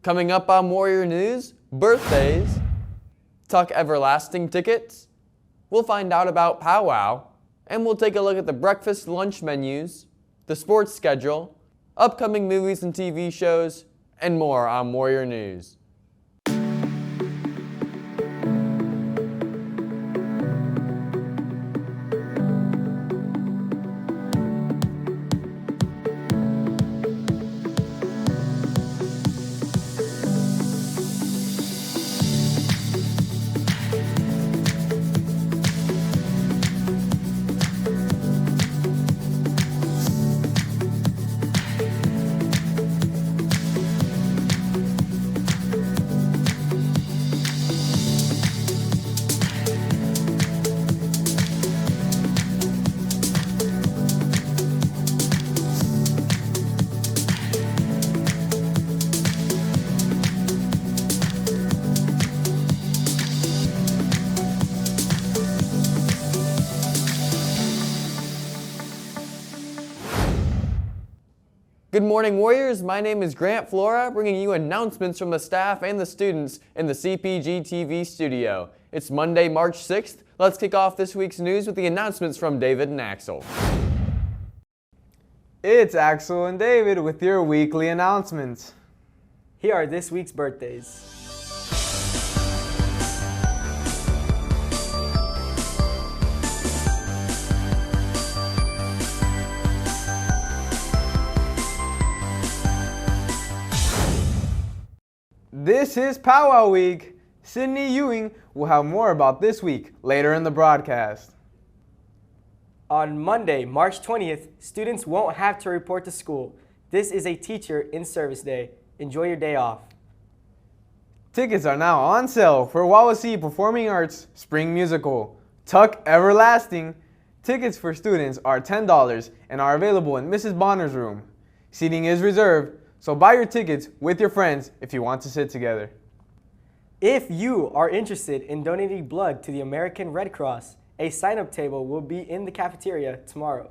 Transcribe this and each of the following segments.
Coming up on Warrior News, birthdays, Tuck Everlasting tickets, we'll find out about Powwow, and we'll take a look at the breakfast lunch menus, the sports schedule, upcoming movies and TV shows, and more on Warrior News. Good morning, Warriors. My name is Grant Flora, bringing you announcements from the staff and the students in the CPG-TV studio. It's Monday, March 6th. Let's kick off this week's news with the announcements from David and Axel. It's Axel and David with your weekly announcements. Here are this week's birthdays. This is Powwow Week. Sydney Ewing will have more about this week later in the broadcast. On Monday, March 20th, students won't have to report to school. This is a teacher in service day. Enjoy your day off. Tickets are now on sale for Wawasee Performing Arts Spring Musical, Tuck Everlasting. Tickets for students are $10 and are available in Mrs. Bonner's room. Seating is reserved, so buy your tickets with your friends if you want to sit together. If you are interested in donating blood to the American Red Cross, a sign-up table will be in the cafeteria tomorrow.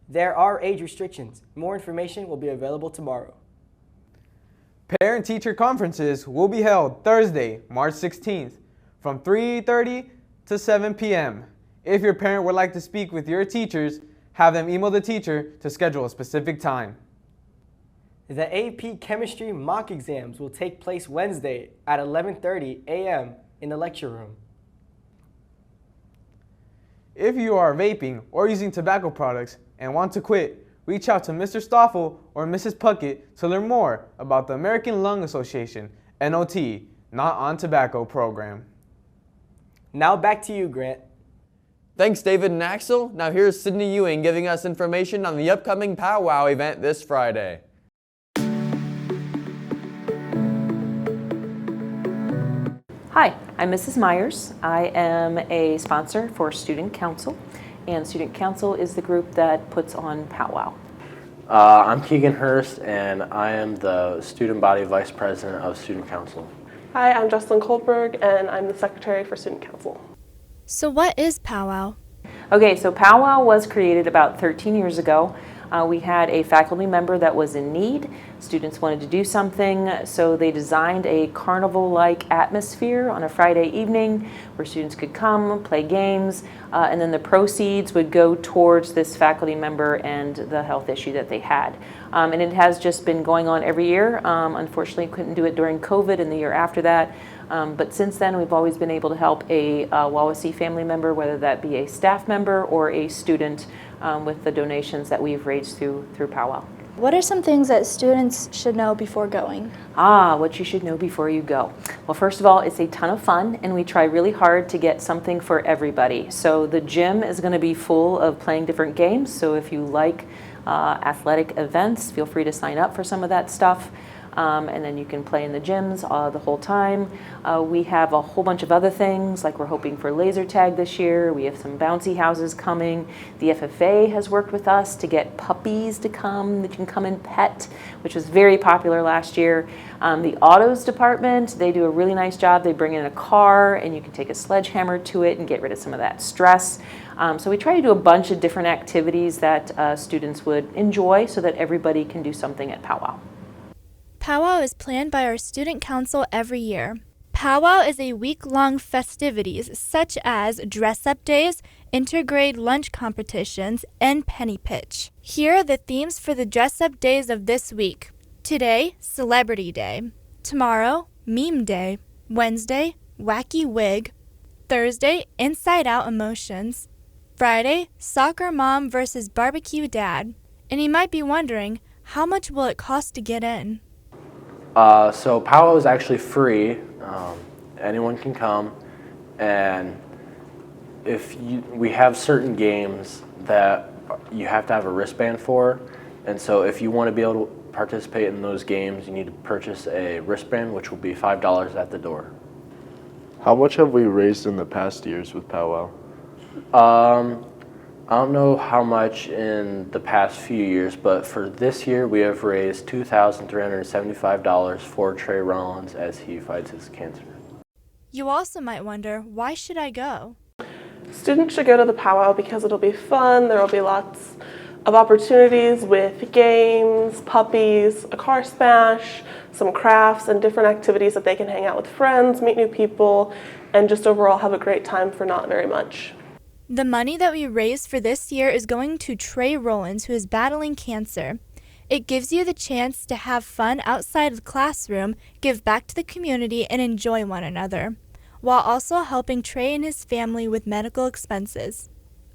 There are age restrictions. More information will be available tomorrow. Parent-teacher conferences will be held Thursday, March 16th from 3:30 to 7 p.m. If your parent would like to speak with your teachers, have them email the teacher to schedule a specific time. The AP Chemistry mock exams will take place Wednesday at 11:30 a.m. in the lecture room. If you are vaping or using tobacco products and want to quit, reach out to Mr. Stoffel or Mrs. Puckett to learn more about the American Lung Association, NOT, Not on Tobacco program. Now back to you, Grant. Thanks, David and Axel. Now here's Sydney Ewing giving us information on the upcoming Powwow event this Friday. Hi, I'm Mrs. Myers. I am a sponsor for Student Council, and Student Council is the group that puts on Powwow. I'm Keegan Hurst, and I am the Student Body Vice President of Student Council. Hi, I'm Jocelyn Kohlberg, and I'm the Secretary for Student Council. So what is Powwow? Okay, so Powwow was created about 13 years ago. We had a faculty member that was in need. Students wanted to do something, so they designed a carnival-like atmosphere on a Friday evening where students could come, play games, and then the proceeds would go towards this faculty member and the health issue that they had. And it has just been going on every year. Unfortunately, couldn't do it during COVID and the year after that. But since then, we've always been able to help a Wawasee family member, whether that be a staff member or a student, with the donations that we've raised through Powwow. What are some things that students should know before going? What you should know before you go. Well, first of all, it's a ton of fun, and we try really hard to get something for everybody. So the gym is going to be full of playing different games, so if you like athletic events, feel free to sign up for some of that stuff. And then you can play in the gyms the whole time. We have a whole bunch of other things, like we're hoping for laser tag this year. We have some bouncy houses coming. The FFA has worked with us to get puppies to come that you can come and pet, which was very popular last year. The autos department, they do a really nice job. They bring in a car and you can take a sledgehammer to it and get rid of some of that stress. So we try to do a bunch of different activities that students would enjoy so that everybody can do something at Powwow. Powwow is planned by our student council every year. Powwow is a week-long festivities such as dress-up days, intergrade lunch competitions, and penny pitch. Here are the themes for the dress-up days of this week. Today, Celebrity Day. Tomorrow, Meme Day. Wednesday, Wacky Wig. Thursday, Inside Out Emotions. Friday, Soccer Mom versus Barbecue Dad. And you might be wondering, how much will it cost to get in? So Powwow is actually free. Anyone can come, and we have certain games that you have to have a wristband for, and so if you want to be able to participate in those games, you need to purchase a wristband, which will be $5 at the door. How much have we raised in the past years with Powwow? I don't know how much in the past few years, but for this year we have raised $2,375 for Trey Rollins as he fights his cancer. You also might wonder, why should I go? Students should go to the powwow because it'll be fun. There will be lots of opportunities with games, puppies, a car smash, some crafts, and different activities that they can hang out with friends, meet new people, and just overall have a great time for not very much. The money that we raised for this year is going to Trey Rollins, who is battling cancer. It gives you the chance to have fun outside of the classroom, give back to the community, and enjoy one another, while also helping Trey and his family with medical expenses.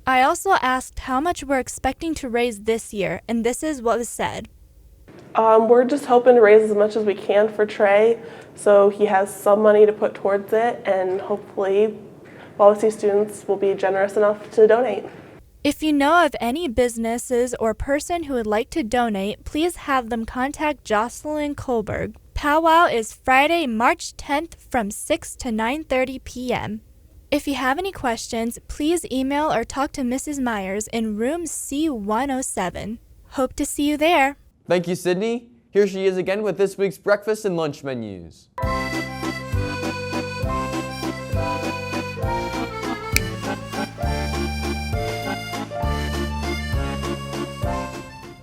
I also asked how much we're expecting to raise this year, and this is what was said. We're just hoping to raise as much as we can for Trey, so he has some money to put towards it, and hopefully Wawasee students will be generous enough to donate. If you know of any businesses or person who would like to donate, please have them contact Jocelyn Kohlberg. Powwow is Friday, March 10th from 6 to 9:30 p.m. If you have any questions, please email or talk to Mrs. Myers in room C107. Hope to see you there. Thank you, Sydney. Here she is again with this week's breakfast and lunch menus.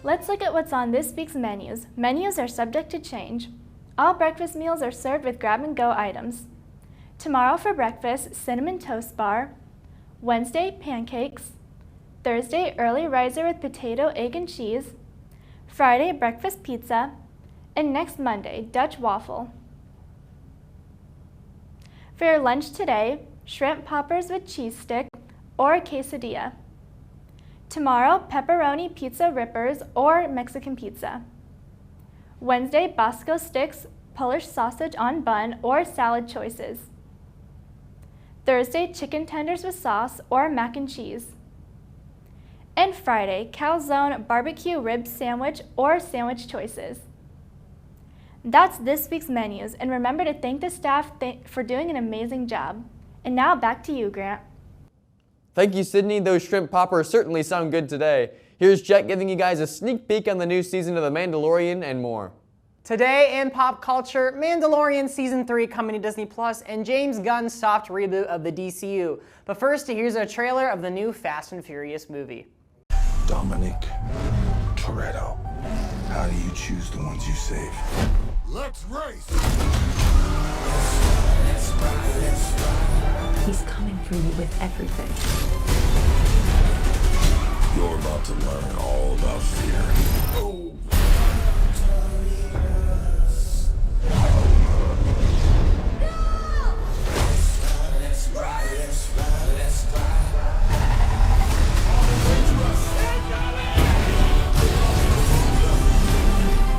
Let's look at what's on this week's menus. Menus are subject to change. All breakfast meals are served with grab-and-go items. Tomorrow for breakfast, cinnamon toast bar. Wednesday, pancakes. Thursday, early riser with potato, egg, and cheese. Friday, breakfast pizza. And next Monday, Dutch waffle. For your lunch today, shrimp poppers with cheese stick or a quesadilla. Tomorrow, pepperoni pizza rippers or Mexican pizza. Wednesday, Bosco sticks, Polish sausage on bun or salad choices. Thursday, chicken tenders with sauce or mac and cheese. And Friday, calzone barbecue rib sandwich or sandwich choices. That's this week's menus, and remember to thank the staff for doing an amazing job. And now back to you, Grant. Thank you, Sydney. Those shrimp poppers certainly sound good today. Here's Jet giving you guys a sneak peek on the new season of The Mandalorian and more. Today in pop culture, Mandalorian Season 3 coming to Disney Plus and James Gunn's soft reboot of the DCU. But first, here's a trailer of the new Fast and Furious movie. Dominic Toretto, how do you choose the ones you save? Let's race! He's coming for you with everything. You're about to learn all about fear. Oh.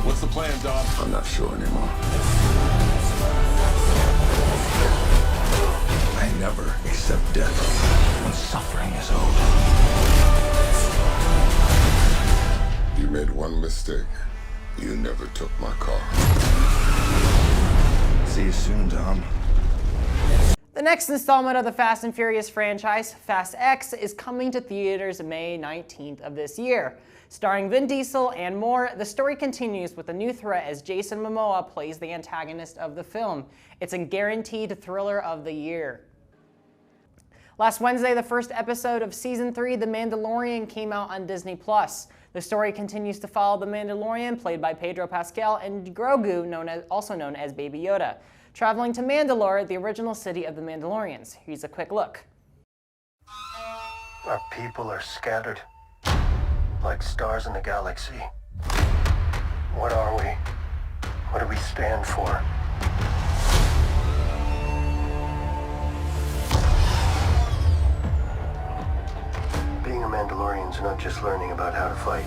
What's the plan, Dom? I'm not sure anymore. I never accept death when suffering is over. You made one mistake. You never took my car. See you soon, Dom. The next installment of the Fast and Furious franchise, Fast X, is coming to theaters May 19th of this year. Starring Vin Diesel and more, the story continues with a new threat as Jason Momoa plays the antagonist of the film. It's a guaranteed thriller of the year. Last Wednesday, the first episode of Season 3, The Mandalorian, came out on Disney+. The story continues to follow the Mandalorian, played by Pedro Pascal, and Grogu, also known as Baby Yoda, traveling to Mandalore, the original city of the Mandalorians. Here's a quick look. Our people are scattered, like stars in the galaxy. What are we? What do we stand for? Being a Mandalorian is not just learning about how to fight.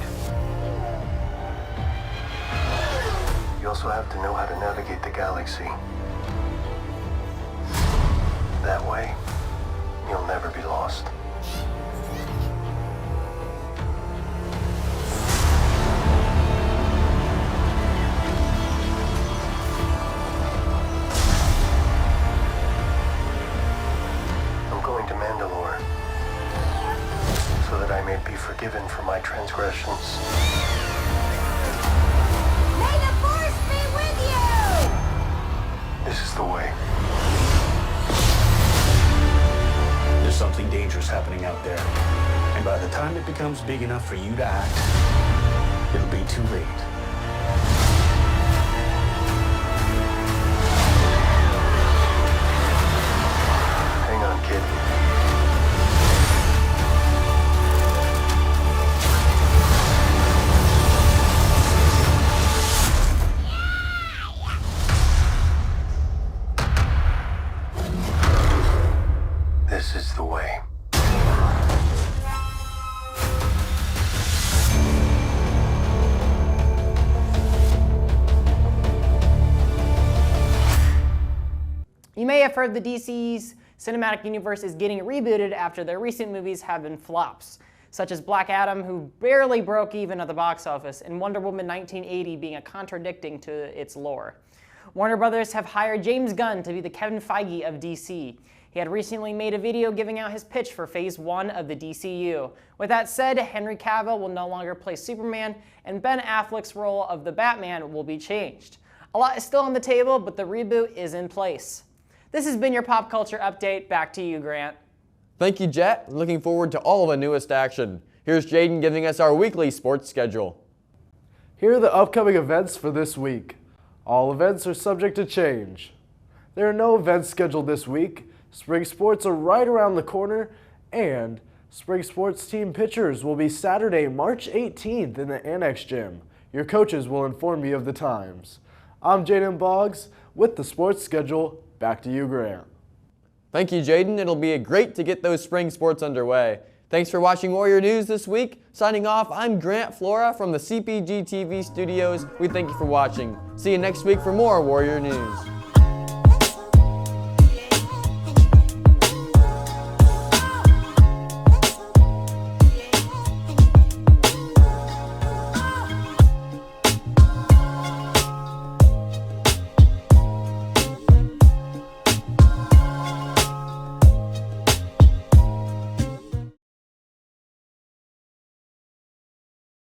You also have to know how to navigate the galaxy. That way, you'll never be lost. I'm going to Mandalore so that I may be forgiven for my transgressions. May the Force be with you! This is the way. There's something dangerous happening out there. And by the time it becomes big enough for you to act, it'll be too late. Hang on, kid. This is the way. You may have heard the DC's cinematic universe is getting rebooted after their recent movies have been flops, such as Black Adam, who barely broke even at the box office, and Wonder Woman 1980 being a contradicting to its lore. Warner Brothers have hired James Gunn to be the Kevin Feige of DC. He had recently made a video giving out his pitch for Phase 1 of the DCU. With that said, Henry Cavill will no longer play Superman, and Ben Affleck's role of the Batman will be changed. A lot is still on the table, but the reboot is in place. This has been your pop culture update. Back to you, Grant. Thank you, Jet. Looking forward to all of the newest action. Here's Jaden giving us our weekly sports schedule. Here are the upcoming events for this week. All events are subject to change. There are no events scheduled this week. Spring sports are right around the corner, and spring sports team pictures will be Saturday, March 18th in the Annex Gym. Your coaches will inform you of the times. I'm Jaden Boggs with the sports schedule. Back to you, Grant. Thank you, Jaden. It'll be great to get those spring sports underway. Thanks for watching Warrior News this week. Signing off, I'm Grant Flora from the CPG-TV studios. We thank you for watching. See you next week for more Warrior News.